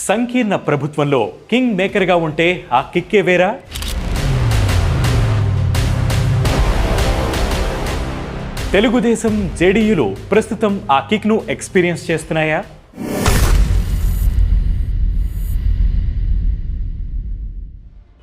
సంకీర్ణ ప్రభుత్వంలో కింగ్ మేకర్గా ఉంటే ఆ కిక్కే వేరా? తెలుగుదేశం జేడీయూలు ప్రస్తుతం ఆ కిక్ను ఎక్స్పీరియన్స్ చేస్తున్నాయా?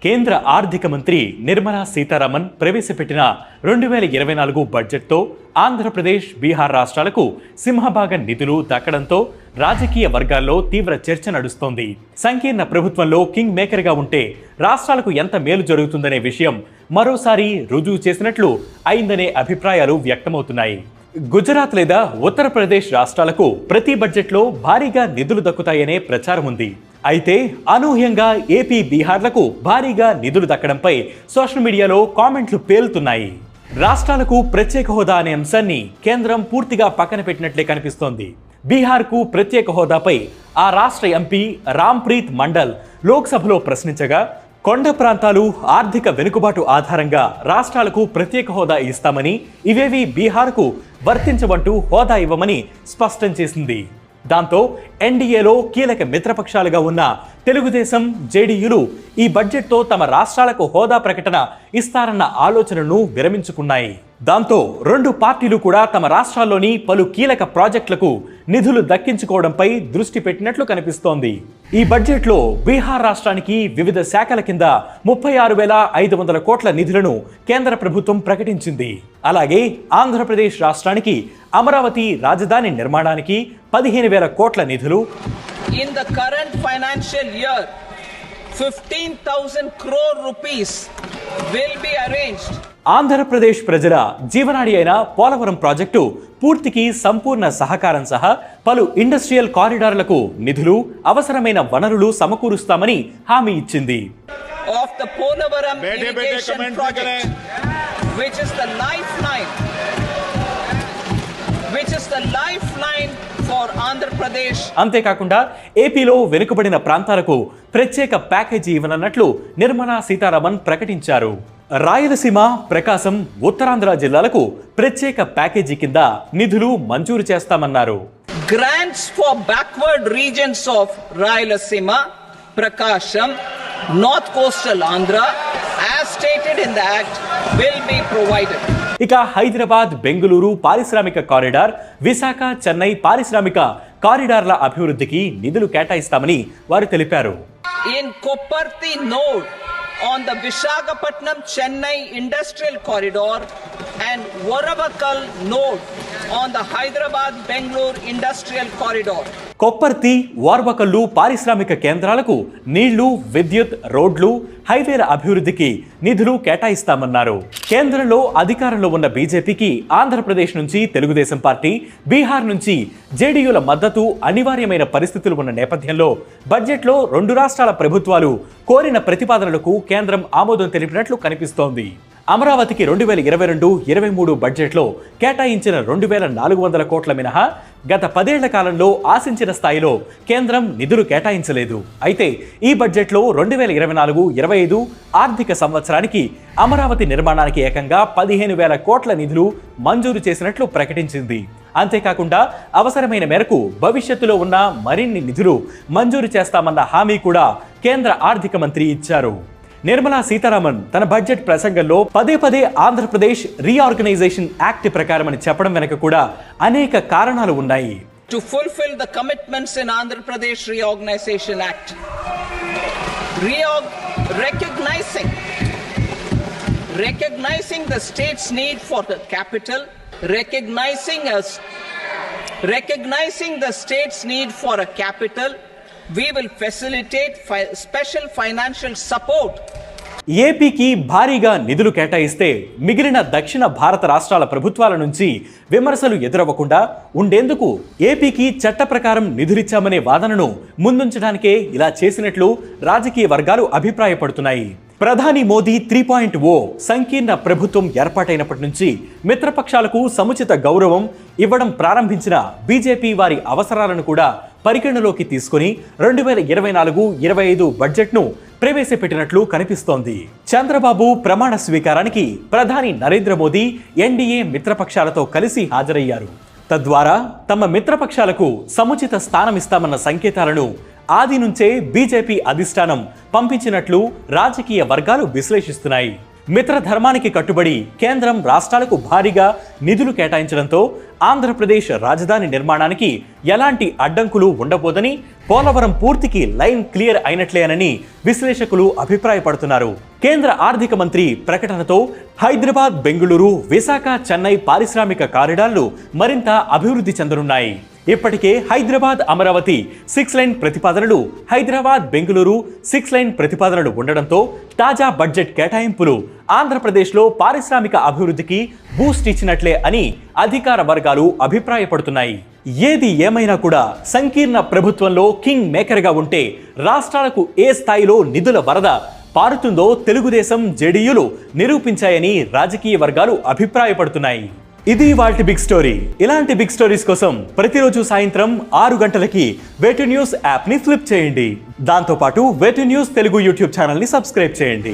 కేంద్ర ఆర్థిక మంత్రి నిర్మలా సీతారామన్ ప్రవేశపెట్టిన 2024 బడ్జెట్తో ఆంధ్రప్రదేశ్, బీహార్ రాష్ట్రాలకు సింహభాగ నిధులు దక్కడంతో రాజకీయ వర్గాల్లో తీవ్ర చర్చ నడుస్తోంది. సంకీర్ణ ప్రభుత్వంలో కింగ్ మేకర్గా ఉంటే రాష్ట్రాలకు ఎంత మేలు జరుగుతుందనే విషయం మరోసారి రుజువు చేసినట్లు అయిందనే అభిప్రాయాలు వ్యక్తమవుతున్నాయి. గుజరాత్ లేదా ఉత్తరప్రదేశ్ రాష్ట్రాలకు ప్రతి బడ్జెట్లో భారీగా నిధులు దక్కుతాయనే ప్రచారం ఉంది. అయితే అనూహ్యంగా ఏపీ, బీహార్లకు భారీగా నిధులు దక్కడంపై సోషల్ మీడియాలో కామెంట్లు పేలుతున్నాయి. రాష్ట్రాలకు ప్రత్యేక హోదా అనే అంశాన్ని కేంద్రం పూర్తిగా పక్కన పెట్టినట్లే కనిపిస్తోంది. బీహార్కు ప్రత్యేక హోదాపై ఆ రాష్ట్ర ఎంపీ రాంప్రీత్ మండల్ లోక్సభలో ప్రశ్నించగా, కొండ ప్రాంతాలు, ఆర్థిక వెనుకబాటు ఆధారంగా రాష్ట్రాలకు ప్రత్యేక హోదా ఇస్తామని, ఇవేవి బీహార్కు వర్తించవంటూ హోదా ఇవ్వమని స్పష్టం చేసింది. దాంతో ఎన్డీఏలో కీలక మిత్రపక్షాలుగా ఉన్న తెలుగుదేశం, జేడీయూలు ఈ బడ్జెట్తో తమ రాష్ట్రాలకు హోదా ప్రకటన ఇస్తారన్న ఆలోచనను విరమించుకున్నాయి. దాంతో రెండు పార్టీలు కూడా తమ రాష్ట్రాల్లోని పలు కీలక ప్రాజెక్టులకు నిధులు దక్కించుకోవడంపై దృష్టి పెట్టినట్లు కనిపిస్తోంది. ఈ బడ్జెట్లో బీహార్ రాష్ట్రానికి వివిధ శాఖల కింద 36,500 కోట్ల నిధులను కేంద్ర ప్రభుత్వం ప్రకటించింది. అలాగే ఆంధ్రప్రదేశ్ రాష్ట్రానికి అమరావతి రాజధాని నిర్మాణానికి 15,000 కోట్ల నిధులు, In the current financial year, 15,000 crore rupees will be arranged. Andhra Pradesh ప్రజల జీవనాడి అయిన పోలవరం ప్రాజెక్టు పూర్తికి సంపూర్ణ సహకారం సహా పలు ఇండస్ట్రియల్ కారిడార్లకు నిధులు, అవసరమైన వనరులు సమకూరుస్తామని హామీ ఇచ్చింది. Of the Polavaram irrigation project, which is the lifeline for Andhra Pradesh. అంతేకాకుండా ఏపీలో వెనుకబడిన ప్రాంతాలకు ప్రత్యేక ప్యాకేజీ ఇవ్వనున్నట్లు నిర్మలా సీతారామన్ ప్రకటించారు. రాయలసీమ, ప్రకాశం, ఉత్తరాంధ్ర జిల్లాలకు ప్రత్యేక ప్యాకేజీ కింద నిధులు మంజూరు చేస్తామన్నారు. Grants for backward regions of Rayalaseema, Prakasham, North Coastal Andhra, as stated in the Act, will be provided. ఇక హైదరాబాద్, బెంగళూరు పారిశ్రామిక కారిడార్, విశాఖ, చెన్నై పారిశ్రామిక కారిడార్ల అభివృద్ధికి నిధులు కేటాయిస్తామని వారు తెలిపారు. In Kopparthi node on the Visakhapatnam Chennai industrial corridor and Varavakal node on the Hyderabad Bangalore industrial corridor. Kopparthi, Varvakallu పారిశ్రామిక కేంద్రాలకు నీళ్లు, విద్యుత్, రోడ్లు, హైవేల అభివృద్ధికి నిధులు కేటాయిస్తామన్నారు. కేంద్రంలో అధికారంలో ఉన్న బీజేపీకి ఆంధ్రప్రదేశ్ నుంచి తెలుగుదేశం పార్టీ, బీహార్ నుంచి జేడీయూల మద్దతు అనివార్యమైన పరిస్థితులు ఉన్న నేపథ్యంలో బడ్జెట్లో రెండు రాష్ట్రాల ప్రభుత్వాలు కోరిన ప్రతిపాదనలకు కేంద్రం ఆమోదం తెలిపినట్లు కనిపిస్తోంది. అమరావతికి 2022-23 బడ్జెట్లో కేటాయించిన 2,400 కోట్ల మినహా గత 10 ఏళ్ల కాలంలో ఆశించిన స్థాయిలో కేంద్రం నిధులు కేటాయించలేదు. అయితే ఈ బడ్జెట్లో 2024-25 ఆర్థిక సంవత్సరానికి అమరావతి నిర్మాణానికి ఏకంగా 15,000 కోట్ల నిధులు మంజూరు చేసినట్లు ప్రకటించింది. అంతేకాకుండా అవసరమైన మేరకు భవిష్యత్తులో ఉన్న మరిన్ని నిధులు మంజూరు చేస్తామన్న హామీ కూడా కేంద్ర ఆర్థిక మంత్రి ఇచ్చారు. నిర్మలా సీతారామన్ తన బడ్జెట్ ప్రసంగంలో పదే ఆంధ్రప్రదేశ్ రీఆర్గనైజేషన్ యాక్ట్ ప్రకారం అని చెప్పడం వెనుక కూడా అనేక కారణాలు ఉన్నాయి. To fulfill the commitments in Andhra Pradesh Reorganization Act, recognizing the state's need for the capital, recognizing the state's need for a capital, we will facilitate special financial support. ఏపీకి భారీగా నిధులు కేటాయిస్తే మిగిలిన దక్షిణ భారత రాష్ట్రాల ప్రభుత్వాల నుంచి విమర్శలు ఎదురవ్వకుండా ఉండేందుకు ఏపీకి చట్ట ప్రకారం నిధులిచ్చామనే వాదనను ముందుంచడానికే ఇలా చేసినట్లు రాజకీయ వర్గాలు అభిప్రాయపడుతున్నాయి. ప్రధాని మోదీ 3.0 సంకీర్ణ ప్రభుత్వం ఏర్పాటైనప్పటి నుంచి మిత్రపక్షాలకు సముచిత గౌరవం ఇవ్వడం ప్రారంభించిన బీజేపీ వారి అవసరాలను కూడా పరిగణలోకి తీసుకుని 2024-25 బడ్జెట్ను ప్రవేశపెట్టినట్లు కనిపిస్తోంది. చంద్రబాబు ప్రమాణ స్వీకారానికి ప్రధాని నరేంద్ర మోదీ ఎన్డీఏ మిత్రపక్షాలతో కలిసి హాజరయ్యారు. తద్వారా తమ మిత్రపక్షాలకు సముచిత స్థానమిస్తామన్న సంకేతాలను ఆది నుంచే బీజేపీ అధిష్టానం పంపించినట్లు రాజకీయ వర్గాలు విశ్లేషిస్తున్నాయి. మిత్రధర్మానికి కట్టుబడి కేంద్రం రాష్ట్రాలకు భారీగా నిధులు కేటాయించడంతో ఆంధ్రప్రదేశ్ రాజధాని నిర్మాణానికి ఎలాంటి అడ్డంకులు ఉండబోదని, పోలవరం పూర్తికి లైన్ క్లియర్ అయినట్లేనని విశ్లేషకులు అభిప్రాయపడుతున్నారు. కేంద్ర ఆర్థిక మంత్రి ప్రకటనతో హైదరాబాద్, బెంగళూరు, విశాఖ, చెన్నై పారిశ్రామిక కారిడార్లు మరింత అభివృద్ధి చెందనున్నాయి. ఇప్పటికే హైదరాబాద్, అమరావతి 6 లైన్ ప్రతిపాదనలు, హైదరాబాద్, బెంగళూరు 6 లైన్ ప్రతిపాదనలు ఉండడంతో తాజా బడ్జెట్ కేటాయింపులు ఆంధ్రప్రదేశ్లో పారిశ్రామిక అభివృద్ధికి బూస్ట్ ఇచ్చినట్లే అని అధికార వర్గాలు అభిప్రాయపడుతున్నాయి. ఏది ఏమైనా కూడా సంకీర్ణ ప్రభుత్వంలో కింగ్ మేకర్గా ఉంటే రాష్ట్రాలకు ఏ స్థాయిలో నిధుల వరద పారుతుందో తెలుగుదేశం, జేడీయూలు నిరూపించాయని రాజకీయ వర్గాలు అభిప్రాయపడుతున్నాయి. ఇది వాటి బిగ్ స్టోరీ. ఇలాంటి బిగ్ స్టోరీస్ కోసం ప్రతిరోజు సాయంత్రం 6 గంటలకి వేటు న్యూస్ యాప్ని ఫ్లిప్ చేయండి. దాంతోపాటు వేటు న్యూస్ తెలుగు యూట్యూబ్ ఛానల్ని సబ్స్క్రైబ్ చేయండి.